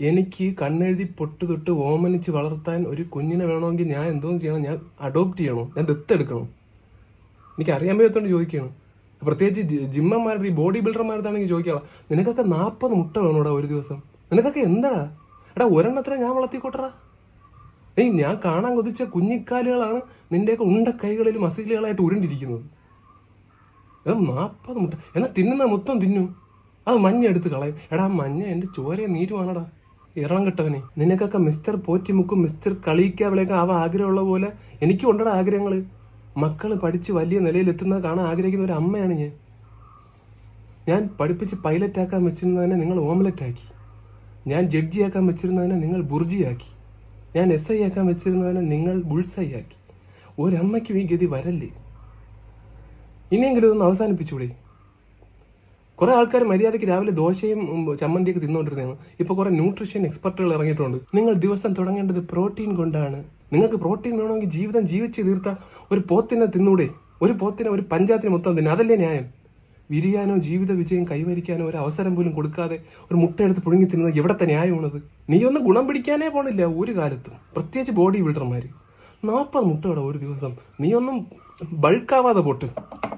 എനിക്ക് കണ്ണെഴുതി പൊട്ട് തൊട്ട് ഓമനിച്ച് വളർത്താൻ ഒരു കുഞ്ഞിനെ വേണമെങ്കിൽ ഞാൻ എന്തോന്ന് ചെയ്യണം? ഞാൻ അഡോപ്റ്റ് ചെയ്യണോ? ഞാൻ ദത്തെടുക്കണോ? എനിക്ക് അറിയാൻ പറ്റാത്തോണ്ട് ചോദിക്കുകയാണ്. പ്രത്യേകിച്ച് ജിമ്മന്മാരുടെ ഈ ബോഡി ബിൽഡർമാർത്താണെങ്കിൽ ചോദിക്കാം, നിനക്കൊക്കെ 40 മുട്ട വേണോടാ ഒരു ദിവസം? നിനക്കൊക്കെ എന്താടാ? എടാ ഒരെണ്ണത്തിനെ ഞാൻ വളർത്തിക്കോട്ടറാ. ഞാൻ കാണാൻ കൊതിച്ച കുഞ്ഞിക്കാലുകളാണ് നിന്റെയൊക്കെ ഉണ്ട കൈകളിൽ മസിലുകളായിട്ട് ഉരുണ്ടിരിക്കുന്നത്. 40 മുട്ട എന്നാ തിന്നുന്ന മൊത്തം തിന്നു, അത് മഞ്ഞ എടുത്ത് കളയും. എടാ മഞ്ഞ എൻ്റെ ചോരയെ നീരുവാണടാ. ഇറം കെട്ടവനെ, നിനക്കൊക്കെ മിസ്റ്റർ പോറ്റിമുക്കും മിസ്റ്റർ കളിയിക്കാവിളയൊക്കെ ആവാൻ ആഗ്രഹമുള്ള പോലെ എനിക്കും ഉണ്ടടാ ആഗ്രഹങ്ങൾ. മക്കൾ പഠിച്ച് വലിയ നിലയിലെത്തുന്നത് കാണാൻ ആഗ്രഹിക്കുന്ന ഒരു അമ്മയാണ് ഞാൻ പഠിപ്പിച്ച് പൈലറ്റാക്കാൻ വെച്ചിരുന്നതിനെ നിങ്ങൾ ഓംലറ്റാക്കി. ഞാൻ ജഡ്ജിയാക്കാൻ വെച്ചിരുന്നതിനെ നിങ്ങൾ ബുർജിയാക്കി. ഞാൻ SI ആക്കാൻ വെച്ചിരുന്നതിനെ നിങ്ങൾ ബുൾസൈ ആക്കി. ഒരമ്മയ്ക്കും ഈ ഗതി വരല്ലേ? ഇനിയെങ്കിലും ഇതൊന്ന് അവസാനിപ്പിച്ചൂടെ? കുറെ ആൾക്കാർ മര്യാദയ്ക്ക് രാവിലെ ദോശയും ചമ്മന്തിയൊക്കെ തിന്നുകൊണ്ടിരുന്നതാണ്. ഇപ്പോൾ കുറെ ന്യൂട്രീഷൻ എക്സ്പെർട്ടുകൾ ഇറങ്ങിയിട്ടുണ്ട്. നിങ്ങൾ ദിവസം തുടങ്ങേണ്ടത് പ്രോട്ടീൻ കൊണ്ടാണ്. നിങ്ങൾക്ക് പ്രോട്ടീൻ വേണമെങ്കിൽ ജീവിതം ജീവിച്ച് തീർത്ത ഒരു പോത്തിനെ തിന്നൂടെ? ഒരു പോത്തിനെ ഒരു പഞ്ചായത്തിന് മൊത്തം തിന്നെ, അതല്ലേ ന്യായം? വിരിയാനോ ജീവിത വിജയം കൈവരിക്കാനോ ഒരു അവസരം പോലും കൊടുക്കാതെ ഒരു മുട്ടയെടുത്ത് പുഴുങ്ങി തിന്നുന്നത് എവിടത്തെ ന്യായമാണത്? നീ ഒന്നും ഗുണം പിടിക്കാനേ പോണില്ല ഒരു കാലത്തും, പ്രത്യേകിച്ച് ബോഡി ബിൽഡർമാർ. 40 മുട്ടയോടെ ഒരു ദിവസം. നീ ഒന്നും ബൾക്കാവാതെ പോട്ട്.